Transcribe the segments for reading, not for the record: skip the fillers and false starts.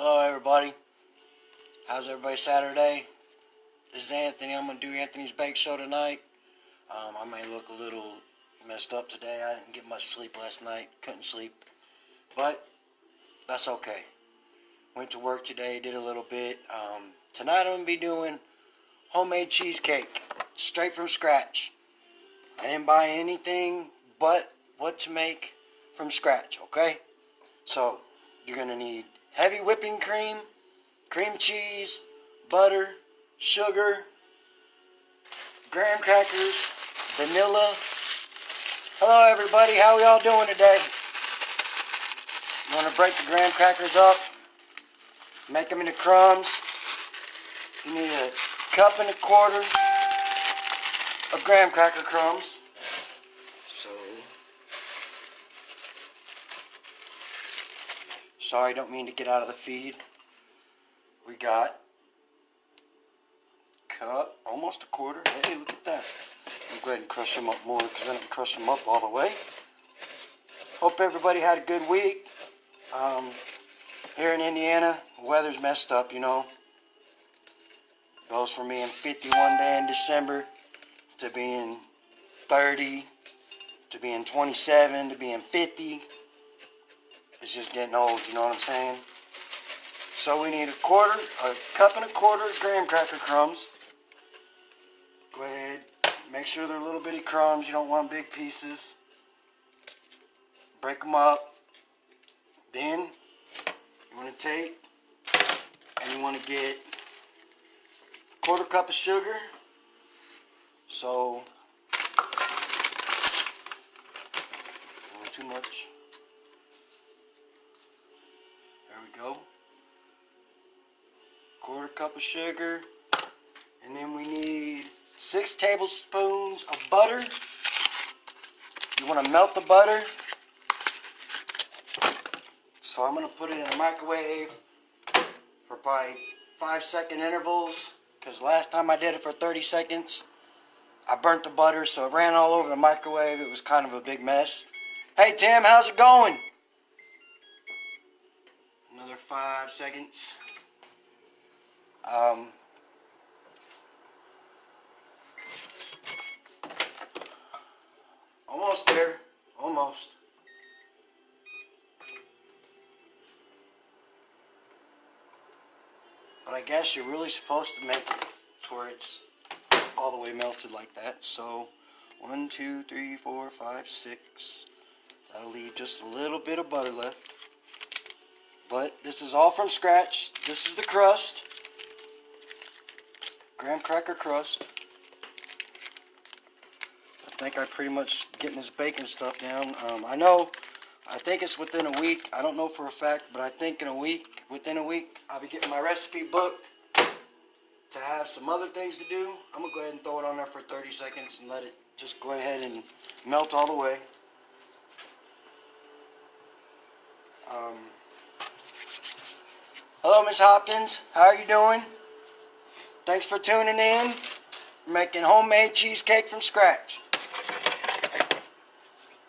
Hello everybody. How's everybody Saturday? This is Anthony. I'm going to do Anthony's Bake Show tonight. I may look a little messed up today. I didn't get much sleep last night. Couldn't sleep. But that's okay. Went to work today, did a little bit. Tonight I'm going to be doing homemade cheesecake. Straight from scratch. I didn't buy anything but what to make from scratch, okay? So, you're going to need heavy whipping cream, cream cheese, butter, sugar, graham crackers, vanilla. Hello everybody, how we all doing today? You want to break the graham crackers up, make them into crumbs. You need a cup and a quarter of graham cracker crumbs. Sorry, don't mean to get out of the feed. We got cup, almost a quarter. Hey, look at that. I'm go ahead and crush them up more because I didn't crush them up all the way. Hope everybody had a good week. Here in Indiana, the weather's messed up, you know. Goes from being 51 day in December to being 30 to being 27 to being 50. It's just getting old, you know what I'm saying? So we need a cup and a quarter of graham cracker crumbs. Go ahead, make sure they're little bitty crumbs. You don't want big pieces. Break them up. Then you want to take and you want to get a quarter cup of sugar. So, not too much. There we go. Quarter cup of sugar. And then we need 6 tablespoons of butter. You want to melt the butter. So I'm going to put it in a microwave for probably 5-second intervals. Because last time I did it for 30 seconds, I burnt the butter so it ran all over the microwave. It was kind of a big mess. Hey Tim, how's it going? Another 5 seconds. Almost there. Almost. But I guess you're really supposed to make it to where it's all the way melted like that. So 1, 2, 3, 4, 5, 6. That'll leave just a little bit of butter left. But this is all from scratch. This is the crust. Graham cracker crust. I think I'm pretty much getting this baking stuff down. I think it's within a week. I don't know for a fact, but I think within a week, I'll be getting my recipe book to have some other things to do. I'm going to go ahead and throw it on there for 30 seconds and let it just go ahead and melt all the way. Hello, Miss Hopkins. How are you doing? Thanks for tuning in. We're making homemade cheesecake from scratch.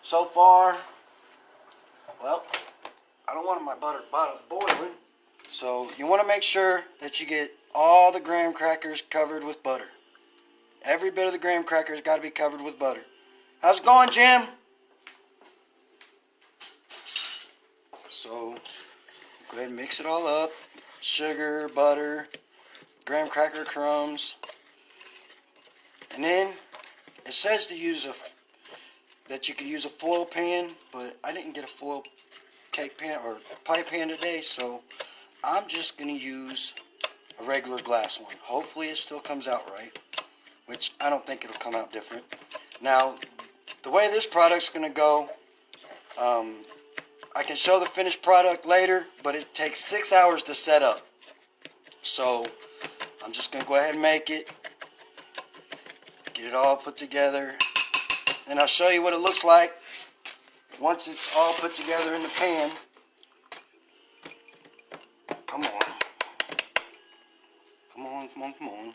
So far, well, I don't want my butter boiling. So you want to make sure that you get all the graham crackers covered with butter. Every bit of the graham crackers got to be covered with butter. How's it going, Jim? So go ahead and mix it all up. Sugar, butter, graham cracker crumbs. And then it says that you could use a foil pan, but I didn't get a foil cake pan or pie pan today, so I'm just going to use a regular glass one. Hopefully it still comes out right, which I don't think it'll come out different. Now, the way this product's going to go, I can show the finished product later, but it takes 6 hours to set up. So I'm just going to go ahead and make it, get it all put together, and I'll show you what it looks like once it's all put together in the pan. Come on. Come on, come on, come on.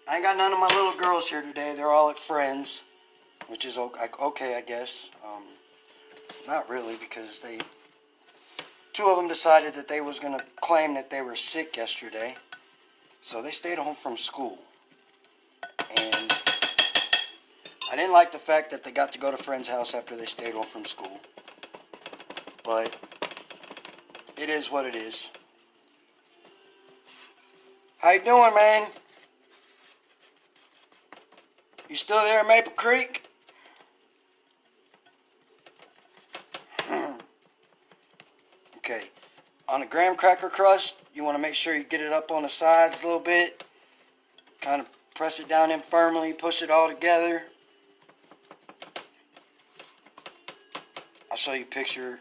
I ain't got none of my little girls here today. They're all at friends. which is okay, I guess. Not really, because two of them decided that they was going to claim that they were sick yesterday. So they stayed home from school. And I didn't like the fact that they got to go to a friend's house after they stayed home from school. But it is what it is. How you doing, man? You still there in Maple Creek? Okay. On a graham cracker crust, you want to make sure you get it up on the sides a little bit. Kind of press it down in firmly, push it all together. I'll show you a picture,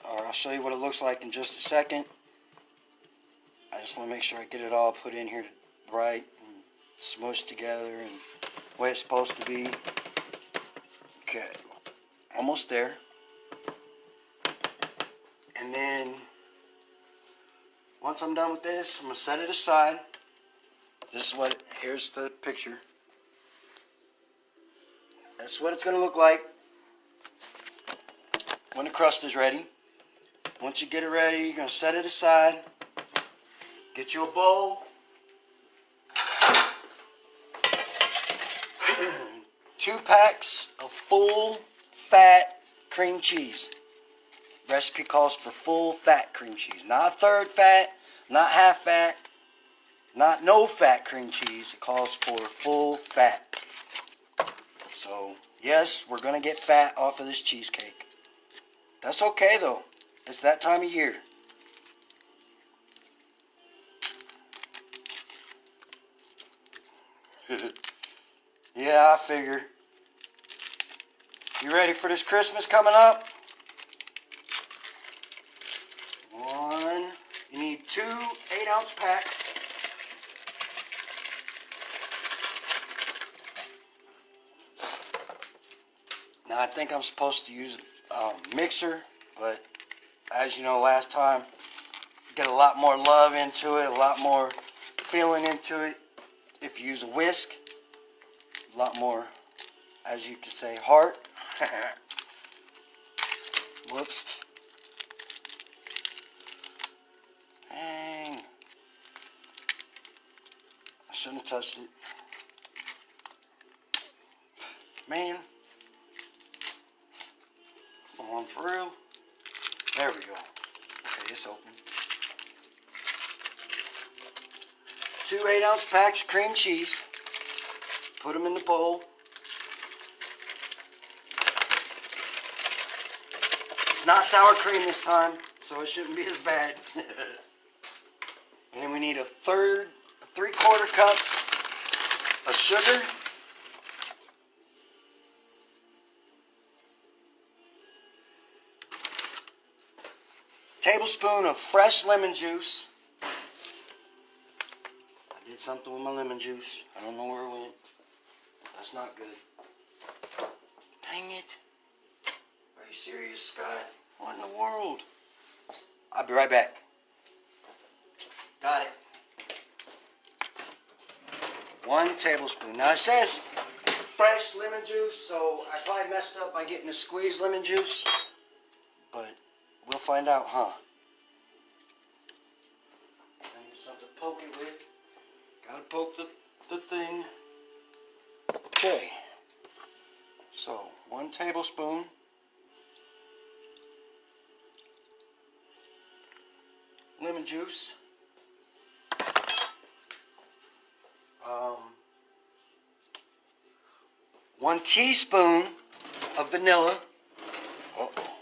or I'll show you what it looks like in just a second. I just want to make sure I get it all put in here right and smushed together and the way it's supposed to be. Okay, almost there. And then once I'm done with this, I'm going to set it aside. Here's the picture. That's what it's going to look like when the crust is ready. Once you get it ready, you're going to set it aside. Get you a bowl. 2 packs of full fat cream cheese. Recipe calls for full fat cream cheese. Not a third fat, not half fat, not no fat cream cheese. It calls for full fat. So, yes, we're going to get fat off of this cheesecake. That's okay, though. It's that time of year. Yeah, I figure. You ready for this Christmas coming up? You need 2 8-ounce packs. Now I think I'm supposed to use a mixer, but as you know, last time, get a lot more love into it, a lot more feeling into it if you use a whisk. A lot more, as you can say, heart. Whoops. Dang. I shouldn't have touched it. Man. Come on, for real. There we go. Okay, it's open. 2 8-ounce packs of cream cheese. Put them in the bowl. It's not sour cream this time, so it shouldn't be as bad. And then we need a 3/4 cups of sugar. Tablespoon of fresh lemon juice. I did something with my lemon juice. I don't know where it went. That's not good. Dang it. Are you serious, Scott? What in the world? I'll be right back. Got it. 1 tablespoon. Now it says fresh lemon juice, so I probably messed up by getting the squeezed lemon juice. But we'll find out, huh? I need something to poke it with. Gotta poke the thing. Okay. So, 1 tablespoon. Lemon juice. 1 teaspoon of vanilla. Uh-oh.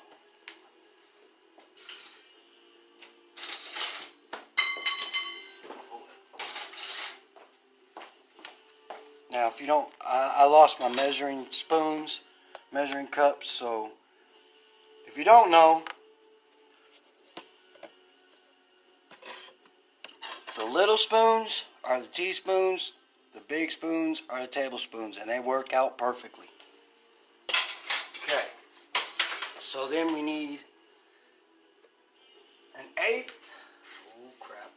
Now, if you don't, I lost my measuring spoons, measuring cups, so if you don't know, the little spoons are the teaspoons, the big spoons are the tablespoons, and they work out perfectly. Okay, so then we need an 1/8, oh crap,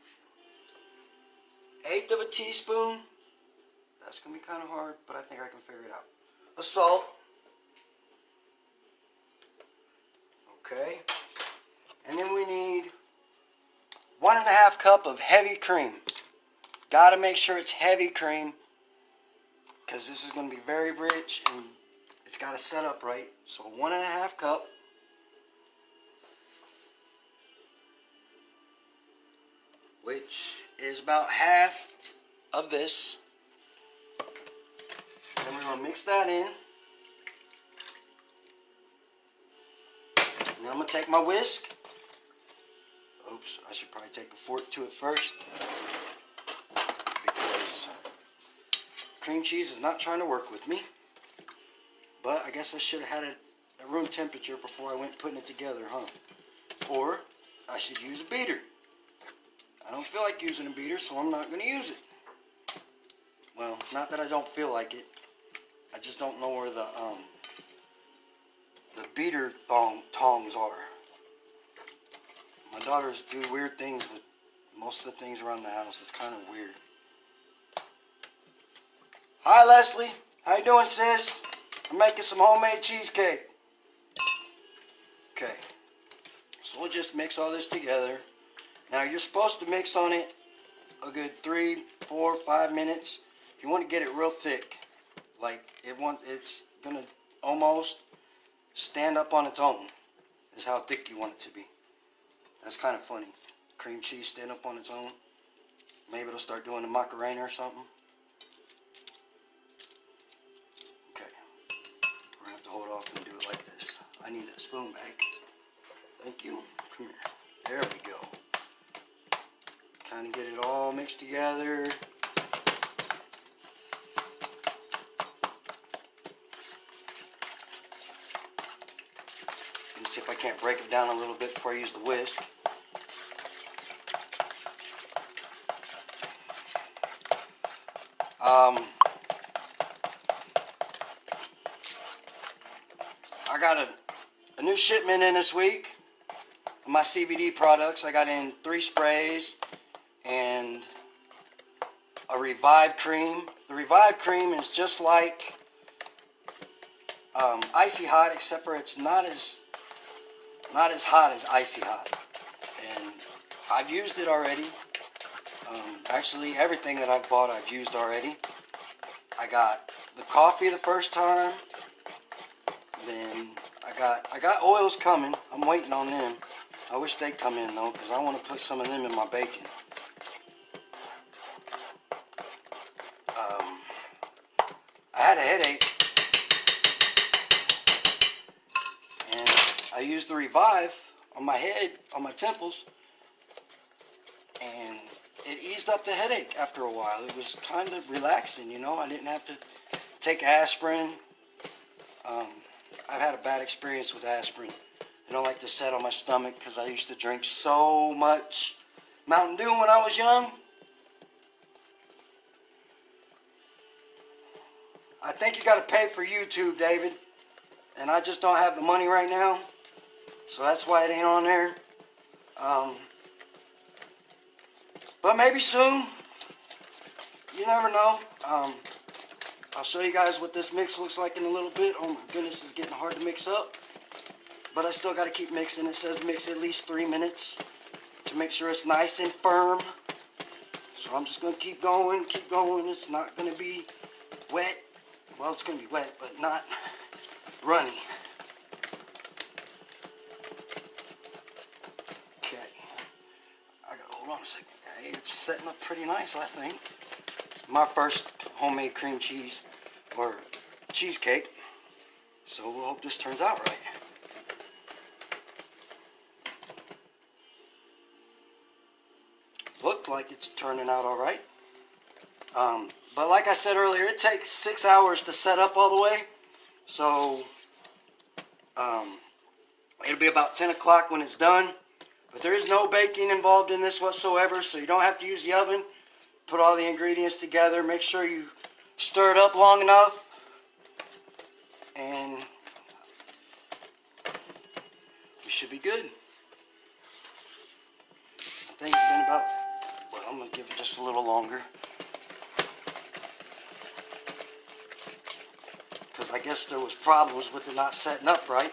1/8 of a teaspoon. That's going to be kind of hard, but I think I can figure it out. Of salt. Okay. And then we need 1.5 cup of heavy cream. Gotta make sure it's heavy cream, because this is going to be very rich and it's got to set up right. So 1.5 cup. Which is about half of this. And we're going to mix that in. And then I'm going to take my whisk. Oops, I should probably take a fork to it first, because cream cheese is not trying to work with me. But I guess I should have had it at room temperature before I went putting it together, huh? Or I should use a beater. I don't feel like using a beater, so I'm not going to use it. Well, not that I don't feel like it. I just don't know where the beater tongs are. My daughters do weird things with most of the things around the house. It's kind of weird. Hi, Leslie. How you doing, sis? I'm making some homemade cheesecake. Okay. So we'll just mix all this together. Now you're supposed to mix on it a good 3, 4, 5 minutes. You want to get it real thick. Like it's gonna almost stand up on its own. Is how thick you want it to be. That's kind of funny. Cream cheese stand up on its own. Maybe it'll start doing the Macarena or something. Okay. We're gonna have to hold off and do it like this. I need a spoon bag. Thank you. Come here. There we go. Kind of get it all mixed together. Let me see if I can't break it down a little bit before I use the whisk. I got a new shipment in this week of my CBD products. I got in 3 sprays and a Revive cream. The Revive cream is just like Icy Hot, except for it's not as hot as Icy Hot. And I've used it already. Actually, everything that I've bought I've used already. I got the coffee the first time. Then I got oils coming. I'm waiting on them. I wish they'd come in though, because I want to put some of them in my bacon. I had a headache, and I used the Revive on my head, on my temples, and it eased up the headache after a while. It was kind of relaxing, you know. I didn't have to take aspirin. I've had a bad experience with aspirin. I don't like to set on my stomach because I used to drink so much Mountain Dew when I was young. I think you got to pay for YouTube, David. And I just don't have the money right now. So that's why it ain't on there. But maybe soon. You never know. I'll show you guys what this mix looks like in a little bit. Oh my goodness, it's getting hard to mix up. But I still got to keep mixing. It says mix at least 3 minutes to make sure it's nice and firm. So I'm just going to keep going, keep going. It's not going to be wet. Well, it's going to be wet, but not runny. Okay. I got to hold on a second. Hey, it's setting up pretty nice, I think. My first homemade cream cheese or cheesecake. So we'll hope this turns out right. Looked like it's turning out all right. But like I said earlier, it takes 6 hours to set up all the way. So it'll be about 10 o'clock when it's done. But there is no baking involved in this whatsoever, so you don't have to use the oven. Put all the ingredients together. Make sure you stir it up long enough. And we should be good. I think it's been about, well, I'm going to give it just a little longer. Because I guess there was problems with it not setting up right.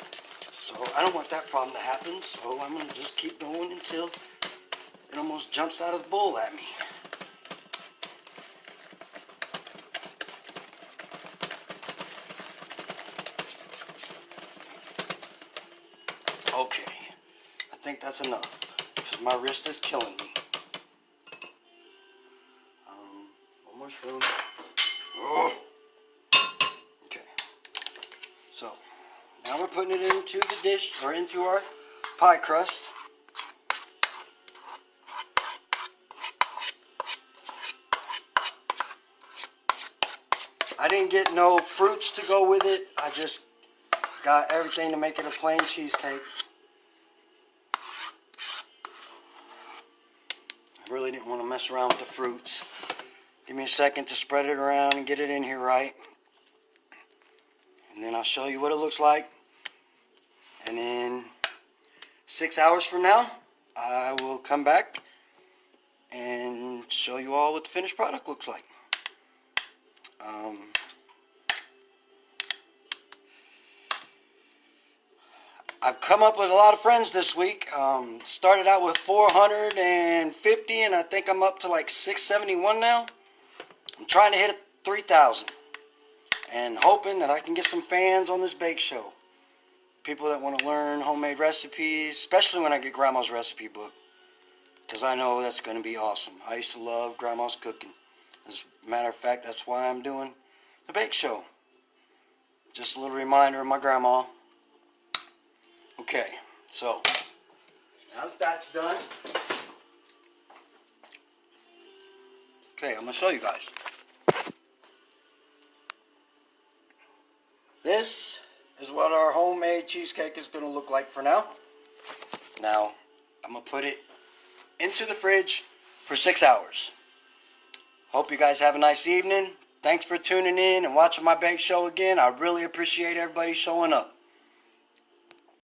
So I don't want that problem to happen, so I'm going to just keep going until it almost jumps out of the bowl at me. Okay, I think that's enough, because my wrist is killing me. One more spoon. Oh. Okay, so now we're putting it into the dish, or into our pie crust. I didn't get no fruits to go with it. I just got everything to make it a plain cheesecake. I really didn't want to mess around with the fruits. Give me a second to spread it around and get it in here right. And then I'll show you what it looks like. And then 6 hours from now, I will come back and show you all what the finished product looks like. I've come up with a lot of friends this week. Started out with 450, and I think I'm up to like 671 now. I'm trying to hit 3,000, and hoping that I can get some fans on this bake show. People that want to learn homemade recipes, especially when I get Grandma's recipe book, because I know that's going to be awesome. I used to love Grandma's cooking. As a matter of fact, that's why I'm doing the bake show. Just a little reminder of my grandma. Okay, so now that that's done, okay, I'm going to show you guys. This is what our homemade cheesecake is going to look like for now. Now, I'm going to put it into the fridge for 6 hours. Hope you guys have a nice evening. Thanks for tuning in and watching my bake show again. I really appreciate everybody showing up.